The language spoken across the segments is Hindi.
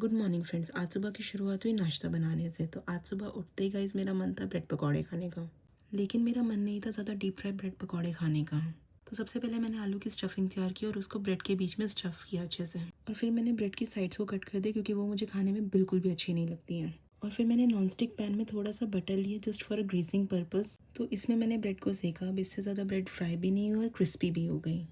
Good morning friends. आज सुबह की शुरुआत हुई नाश्ता बनाने से। तो आज सुबह उठते ही गाइस मेरा मन था ब्रेड पकौड़े खाने का, लेकिन मेरा मन नहीं था ज़्यादा डीप फ्राई ब्रेड पकौड़े खाने का। तो सबसे पहले मैंने आलू की स्टफिंग तैयार की और उसको ब्रेड के बीच में स्टफ़ किया अच्छे से, और फिर मैंने ब्रेड की साइड्स को कट कर दिया क्योंकि वो मुझे खाने में बिल्कुल भी अच्छी नहीं लगती हैं। और फिर मैंने नॉन स्टिक पैन में थोड़ा सा बटर लिया just for a greasing purpose. तो इसमें मैंने ब्रेड को सेका। अब इससे ज़्यादा ब्रेड फ्राई भी नहीं हुई और क्रिस्पी भी हो गई।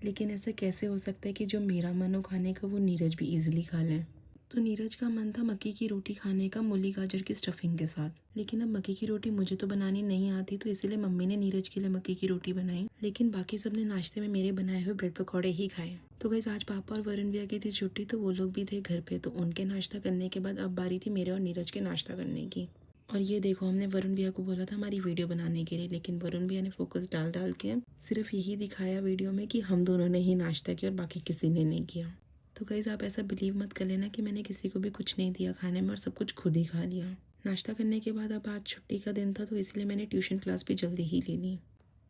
लेकिन ऐसा कैसे हो सकता है कि जो मेरा मन हो खाने का वो नीरज भी इजीली खा लें। तो नीरज का मन था मक्की की रोटी खाने का मूली गाजर की स्टफिंग के साथ। लेकिन अब मक्की की रोटी मुझे तो बनानी नहीं आती, तो इसीलिए मम्मी ने नीरज के लिए मक्की की रोटी बनाई। लेकिन बाकी सब ने नाश्ते में मेरे बनाए हुए ब्रेड पकौड़े ही खाए। तो गाइस आज पापा और वरुण भैया की थी छुट्टी, तो वो लोग भी थे घर पे। तो उनके नाश्ता करने के बाद अब बारी थी मेरे और नीरज के नाश्ता करने की। और ये देखो, हमने वरुण भैया को बोला था हमारी वीडियो बनाने के लिए, लेकिन वरुण भैया ने फोकस डाल डाल के सिर्फ यही दिखाया वीडियो में कि हम दोनों ने ही नाश्ता किया और बाकी किसी ने नहीं किया। तो गाइस आप ऐसा बिलीव मत कर लेना कि मैंने किसी को भी कुछ नहीं दिया खाने में और सब कुछ खुद ही खा लिया। नाश्ता करने के बाद अब आज छुट्टी का दिन था, तो इसलिए मैंने ट्यूशन क्लास भी जल्दी ही ले ली,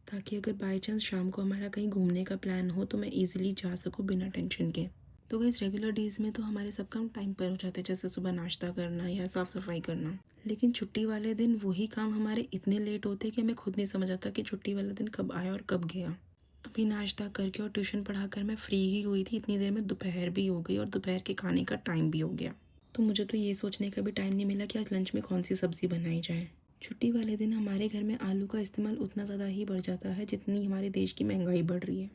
ताकि अगर बाई चांस शाम को हमारा कहीं घूमने का प्लान हो तो मैं ईजिली जा सकूँ बिना टेंशन के। तो गाइस रेगुलर डेज में तो हमारे सब काम टाइम पर हो जाते हैं, जैसे सुबह नाश्ता करना या साफ़ सफाई करना। लेकिन छुट्टी वाले दिन वही काम हमारे इतने लेट होते हैं कि हमें खुद नहीं समझ आता कि छुट्टी वाला दिन कब आया और कब गया। अभी नाश्ता करके और ट्यूशन पढ़ाकर मैं फ्री ही हुई थी, इतनी देर में दोपहर भी हो गई और दोपहर के खाने का टाइम भी हो गया। तो मुझे तो ये सोचने का भी टाइम नहीं मिला कि आज लंच में कौन सी सब्ज़ी बनाई जाए। छुट्टी वाले दिन हमारे घर में आलू का इस्तेमाल उतना ज़्यादा ही बढ़ जाता है जितनी हमारे देश की महंगाई बढ़ रही है।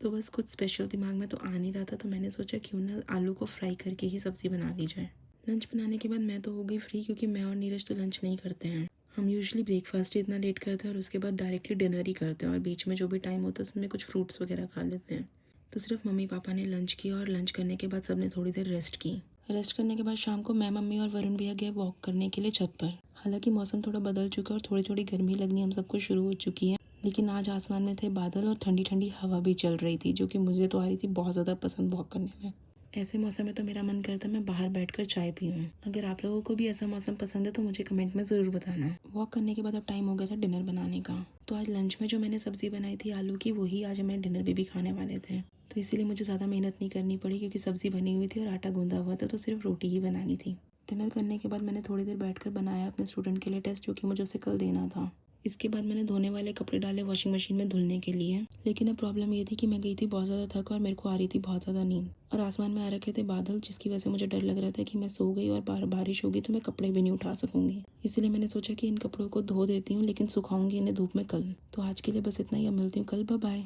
तो बस कुछ स्पेशल दिमाग में तो आ नहीं रहा था, तो मैंने सोचा क्यों ना आलू को फ्राई करके ही सब्ज़ी बना ली जाए। लंच बनाने के बाद मैं तो हो गई फ्री, क्योंकि मैं और नीरज तो लंच नहीं करते हैं। हम यूजुअली ब्रेकफास्ट ही इतना लेट करते हैं और उसके बाद डायरेक्टली डिनर ही करते हैं, और बीच में जो भी टाइम होता है उसमें कुछ फ्रूट्स वगैरह खा लेते हैं। तो सिर्फ मम्मी पापा ने लंच किया और लंच करने के बाद सबने थोड़ी देर रेस्ट की। रेस्ट करने के बाद शाम को मैं, मम्मी और वरुण भैया गए वॉक करने के लिए छत पर। हालांकि मौसम थोड़ा बदल चुका है और थोड़ी थोड़ी गर्मी लगनी हम सबको शुरू हो चुकी है, लेकिन आज आसमान में थे बादल और ठंडी ठंडी हवा भी चल रही थी, जो कि मुझे तो आ रही थी बहुत ज़्यादा पसंद वॉक करने में। ऐसे मौसम में तो मेरा मन करता है मैं बाहर बैठकर चाय पीऊँ। अगर आप लोगों को भी ऐसा मौसम पसंद है तो मुझे कमेंट में ज़रूर बताना। वॉक करने के बाद अब टाइम हो गया था डिनर बनाने का। तो आज लंच में जो मैंने सब्ज़ी बनाई थी आलू की, वही आज हमें डिनर में भी खाने वाले थे। तो इसीलिए मुझे ज़्यादा मेहनत नहीं करनी पड़ी, क्योंकि सब्ज़ी बनी हुई थी और आटा गूंदा हुआ था, तो सिर्फ रोटी ही बनानी थी। डिनर करने के बाद मैंने थोड़ी देर बैठकर बनाया अपने स्टूडेंट के लिए टेस्ट, जो कि मुझे उसे कल देना था। इसके बाद मैंने धोने वाले कपड़े डाले वॉशिंग मशीन में धुलने के लिए। लेकिन अब प्रॉब्लम ये थी कि मैं गई थी बहुत ज़्यादा थक और मेरे को आ रही थी बहुत ज़्यादा नींद, और आसमान में आ रखे थे बादल, जिसकी वजह से मुझे डर लग रहा था कि मैं सो गई और बारिश होगी तो मैं कपड़े भी नहीं उठा सकूंगी। इसलिए मैंने सोचा कि इन कपड़ों को धो देती हूँ, लेकिन सुखाऊंगी इन्हें धूप में कल। तो आज के लिए बस इतना ही, अब मिलती हूँ कल। Bye bye.